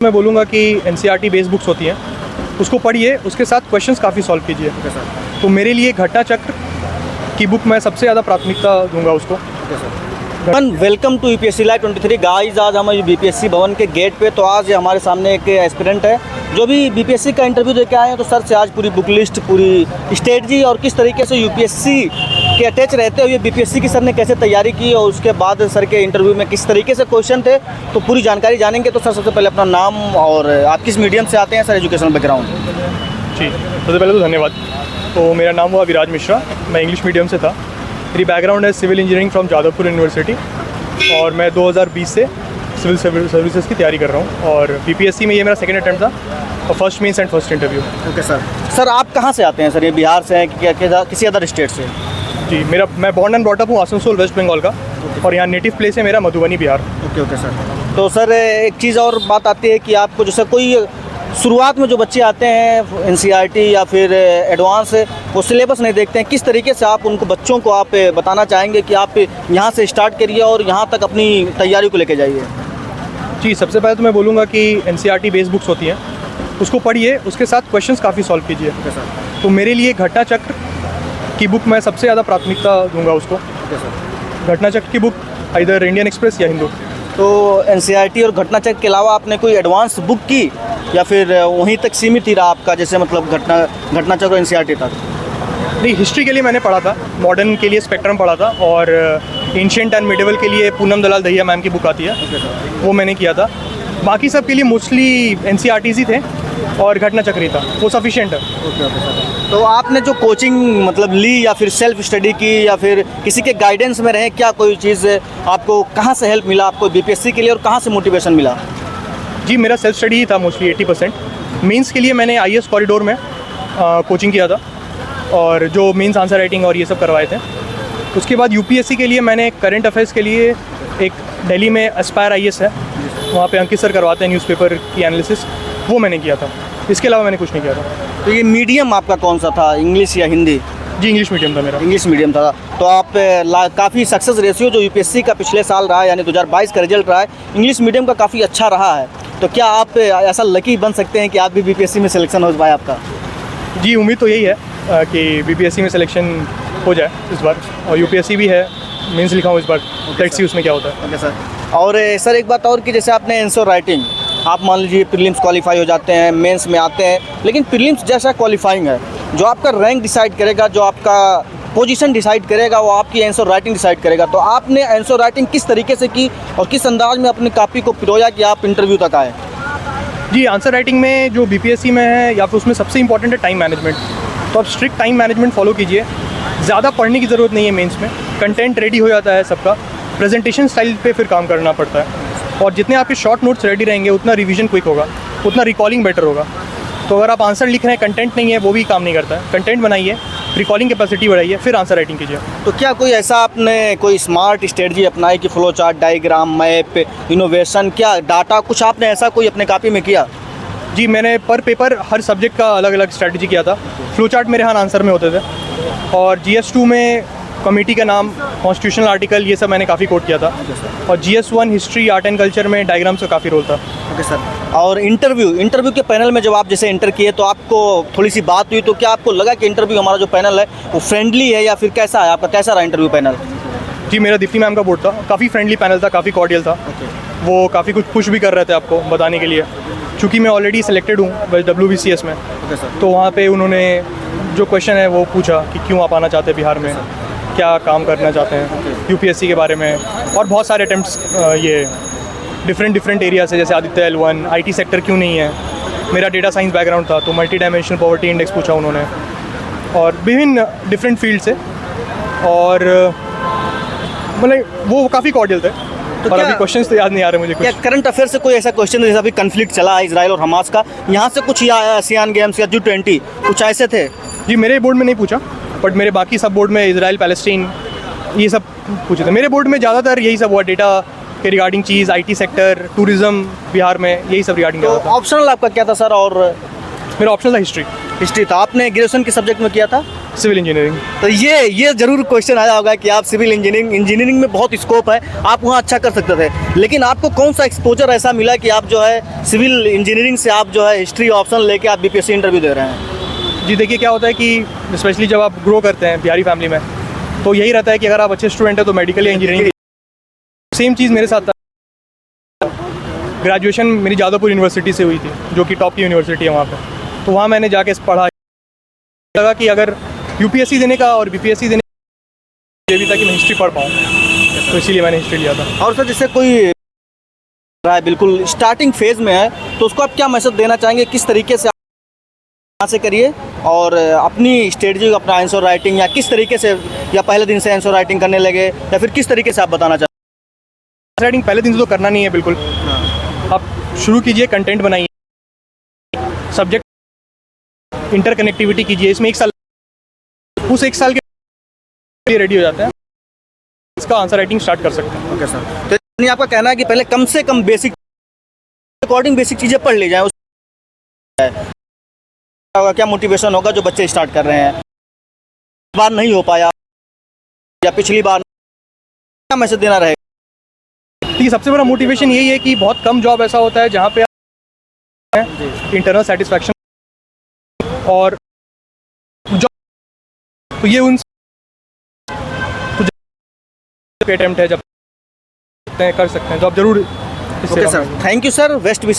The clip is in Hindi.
मैं बोलूँगा कि एनसीईआरटी बेस्ड बुक्स होती हैं, उसको पढ़िए, उसके साथ क्वेश्चंस काफ़ी सॉल्व कीजिए। तो मेरे लिए घटना चक्र की बुक मैं सबसे ज़्यादा प्राथमिकता दूंगा उसको। Welcome to UPSC live 23 guys. आज हम बीपीएससी भवन के गेट पे, तो आज हमारे सामने एक एस्पिरेंट है जो भी बीपीएससी का इंटरव्यू देके आए हैं। तो सर से आज पूरी बुक लिस्ट, पूरी स्ट्रेटजी और किस तरीके से यूपीएससी के अटैच रहते हुए बीपीएससी की सर ने कैसे तैयारी की और उसके बाद सर के इंटरव्यू में किस तरीके से क्वेश्चन थे, तो पूरी जानकारी जानेंगे। तो सर सबसे पहले अपना नाम और आप किस मीडियम से आते हैं सर, एजुकेशनल बैकग्राउंड। जी, सबसे पहले तो धन्यवाद। तो मेरा नाम हुआ विराज मिश्रा, मैं इंग्लिश मीडियम से था। मेरी बैकग्राउंड है civil engineering from Jadavpur university और मैं 2020 से सिविल सर्विसेज की तैयारी कर रहा हूँ और बीपीएससी में ये मेरा सेकंड अटेम्प्ट था और first means and first interview. Okay sir. Sir आप कहाँ से आते हैं सर, ये बिहार से हैं कि किसी अदर स्टेट से? जी, मैं बॉर्न एंड ब्रॉट अप हूँ आसनसोल वेस्ट बंगाल का और यहाँ नेटिव प्लेस है मेरा मधुबनी बिहार। Okay sir. तो सर एक चीज़ और बात आती है कि आपको जैसे कोई शुरुआत में जो बच्चे आते हैं एनसीईआरटी या फिर एडवांस, वो सिलेबस नहीं देखते हैं, किस तरीके से आप उनको बच्चों को आप बताना चाहेंगे कि आप यहाँ से स्टार्ट करिए और यहाँ तक अपनी तैयारी को लेके जाइए? जी, सबसे पहले तो मैं बोलूँगा कि एनसीईआरटी बेस्ड बुक्स होती हैं, उसको पढ़िए, उसके साथ क्वेश्चंस काफ़ी सॉल्व कीजिए। तो मेरे लिए घटना चक्र की बुक मैं सबसे ज़्यादा प्राथमिकता दूंगा उसको। घटना चक्र की बुक इधर इंडियन एक्सप्रेस या हिंदू। तो एनसीईआरटी और घटना चक्र के अलावा आपने कोई एडवांस बुक की या फिर वहीं तक सीमित ही रहा आपका, जैसे मतलब घटना चक्र एनसीईआरटी तक? नहीं, हिस्ट्री के लिए मैंने पढ़ा था, मॉडर्न के लिए स्पेक्ट्रम पढ़ा था और एंशिएंट एंड मिडिवल के लिए पूनम दलाल दहिया मैम की बुक आती है, वो मैंने किया था। बाकी सब के लिए मोस्टली एनसीईआरटीज़ ही थे और घटना चक्र ही था, वो सफिशिएंट है। तो आपने जो कोचिंग मतलब ली या फिर सेल्फ स्टडी की या फिर किसी के गाइडेंस में रहे, क्या कोई चीज़ आपको कहाँ से हेल्प मिला आपको बीपीएससी के लिए और कहाँ से मोटिवेशन मिला? जी, मेरा सेल्फ स्टडी ही था मोस्टली 80%। मेंस के लिए मैंने आईएएस कॉरिडोर में कोचिंग किया था और जो मेंस आंसर राइटिंग और ये सब करवाए थे। उसके बाद यूपीएससी के लिए मैंने करंट अफेयर्स के लिए एक दिल्ली में एस्पायर आईएएस है, वहाँ पे अंकित सर करवाते हैं न्यूज़पेपर की एनालिसिस, वो मैंने किया था। इसके अलावा मैंने कुछ नहीं किया था। तो ये मीडियम आपका कौन सा था, इंग्लिश या हिंदी? जी, इंग्लिश मीडियम था मेरा। इंग्लिश मीडियम था। तो आप काफ़ी सक्सेस रेशियो जो यूपीएससी का पिछले साल रहा है, यानी 2022 का रिजल्ट रहा है, इंग्लिश मीडियम का काफ़ी अच्छा रहा है। तो क्या आप ऐसा लकी बन सकते हैं कि आप भी बीपीएससी में सिलेक्शन हो पाए आपका? जी, उम्मीद तो यही है कि बीपीएससी में सिलेक्शन हो जाए इस बार, और यूपीएससी भी है, मेंस लिखा हूँ इस बार, लेट्स सी उसमें क्या होता है। Okay sir. और सर एक बात और कि जैसे आपने आंसर राइटिंग, आप मान लीजिए प्रीलिम्स क्वालिफाई हो जाते हैं, मेंस में आते हैं, लेकिन प्रीलिम्स जैसा क्वालिफाइंग है, जो आपका रैंक डिसाइड करेगा, जो आपका पोजीशन डिसाइड करेगा, वो आपकी आंसर राइटिंग डिसाइड करेगा। तो आपने आंसर राइटिंग किस तरीके से की और किस अंदाज में अपनी कॉपी को पिरोया कि आप इंटरव्यू तक आए? जी, आंसर राइटिंग में जो बीपीएससी में है या फिर उसमें सबसे इंपॉर्टेंट है टाइम मैनेजमेंट। तो आप स्ट्रिक्ट टाइम मैनेजमेंट फॉलो कीजिए, ज़्यादा पढ़ने की ज़रूरत नहीं है मेंस में, कंटेंट रेडी हो जाता है सबका, प्रेजेंटेशन स्टाइल पे फिर काम करना पड़ता है और जितने आपके शॉर्ट नोट्स रेडी रहेंगे उतना रिवीजन क्विक होगा, उतना रिकॉलिंग बेटर होगा। तो अगर आप आंसर लिख रहे हैं, कंटेंट नहीं है, वो भी काम नहीं करता है। कंटेंट बनाइए, रिकॉलिंग कैपेसिटी बढ़ाइए, फिर आंसर राइटिंग कीजिए। तो क्या कोई ऐसा आपने कोई स्मार्ट स्ट्रेटजी अपनाई कि flow chart, diagram, map, innovation, क्या डाटा, कुछ आपने ऐसा कोई अपने कॉपी में किया? जी, मैंने पर पेपर हर सब्जेक्ट का अलग अलग स्ट्रैटेजी किया था। फ्लो चार्ट मेरे हर आंसर में होते थे और GS2 में कमेटी का नाम, कॉन्स्टिट्यूशनल आर्टिकल, ये सब मैंने काफ़ी कोट किया था और GS1 history, art and culture में डायग्राम्स का काफ़ी रोल था। Okay sir. और इंटरव्यू के पैनल में जब आप जैसे एंटर किए तो आपको थोड़ी सी बात हुई, तो क्या आपको लगा कि इंटरव्यू हमारा जो पैनल है वो फ्रेंडली है या फिर कैसा है आपका, कैसा रहा इंटरव्यू पैनल? जी, मेरा दीप्ति मैम का बोर्ड था, काफ़ी फ्रेंडली पैनल था, काफ़ी कॉर्डियल था। वो काफ़ी कुछ पुश भी कर रहे थे आपको बताने के लिए, चूँकि मैं ऑलरेडी सिलेक्टेड हूँ WBCS में। तो वहाँ पे उन्होंने जो क्वेश्चन है वो पूछा कि क्यों आप आना चाहते हैं बिहार में, क्या काम करना चाहते हैं यूपीएससी के बारे में, और बहुत सारे अटेम्प्ट्स ये डिफरेंट एरिया से, जैसे आदित्य L1, IT सेक्टर क्यों नहीं है। मेरा डेटा साइंस बैकग्राउंड था तो मल्टी डायमेंशनल पॉवर्टी इंडेक्स पूछा उन्होंने और विभिन्न डिफरेंट फील्ड से, और मतलब वो काफ़ी कॉर्डियल थे। तो अभी क्वेश्चंस तो याद नहीं आ रहे मुझे। क्या करंट अफेयर से कोई ऐसा क्वेश्चन, जैसे अभी कन्फ्लिक्ट चला है इजराइल और हमास का, यहाँ से कुछ या आसियान गेम्स या G20 कुछ ऐसे थे? जी, मेरे बोर्ड में नहीं पूछा, बट मेरे बाकी सब बोर्ड में इजराइल, पैलेस्टीन, ये सब पूछे थे। मेरे बोर्ड में ज़्यादातर यही सब हुआ, डेटा के regarding cheese, IT sector, tourism Bihar में, यही सब रिगार्डिंग। तो ऑप्शनल आपका क्या था सर? और मेरा ऑप्शनल था हिस्ट्री था। आपने ग्रेजुएशन किस सब्जेक्ट में किया था? Civil engineering. तो ये जरूर क्वेश्चन आया होगा कि आप सिविल इंजीनियरिंग में बहुत स्कोप है, आप वहाँ अच्छा कर सकते थे, लेकिन आपको कौन सा एक्सपोजर ऐसा मिला कि आप जो है सिविल इंजीनियरिंग से आप जो है हिस्ट्री ऑप्शन लेके आप बीपीएससी इंटरव्यू दे रहे हैं? जी देखिए, क्या होता है कि स्पेशली जब आप ग्रो करते हैं बिहारी फैमिली में, तो यही रहता है कि अगर आप अच्छे स्टूडेंट हैं तो मेडिकल या इंजीनियरिंग। सेम चीज़ मेरे साथ था। ग्रेजुएशन मेरी जादवपुर यूनिवर्सिटी से हुई थी, जो कि टॉप की यूनिवर्सिटी है वहाँ पे। तो वहाँ मैंने जाके पढ़ा, लगा कि अगर यूपीएससी देने का और बीपीएससी देने का ये भी था कि मैं हिस्ट्री पढ़ पाऊँ, तो इसीलिए मैंने हिस्ट्री लिया था। और सर जैसे कोई बिल्कुल स्टार्टिंग फेज़ में है तो उसको आप क्या मैसेज देना चाहेंगे, किस तरीके से यहाँ से करिए और अपनी स्ट्रेटजी, अपना आंसर राइटिंग, या किस तरीके से, या पहले दिन से आंसर राइटिंग करने लगे, या फिर किस तरीके से आप बताना चाहते हैं? राइटिंग पहले दिन से तो करना नहीं है बिल्कुल। आप शुरू कीजिए, कंटेंट बनाइए, सब्जेक्ट इंटरकनेक्टिविटी कीजिए। इसमें 1 साल, उस 1 साल के लिए रेडी हो जाते हैं, इसका आंसर राइटिंग स्टार्ट कर सकते हैं। ओके सर, तो यानी आपका कहना है कि पहले कम से कम बेसिक अकॉर्डिंग बेसिक चीज़ें पढ़ ली जाए, क्या मोटिवेशन होगा जो बच्चे स्टार्ट कर रहे हैं, इस बार नहीं हो पाया या पिछली बार, क्या मैसेज देना रहेगा? ठीक, सबसे बड़ा मोटिवेशन यही है कि बहुत कम जॉब ऐसा होता है जहाँ पे इंटरनल सेटिस्फैक्शन और जॉब, तो ये उन अटेम्प्ट है, जब कर सकते हैं तो आप जरूर। Okay sir, thank you sir, best wishes.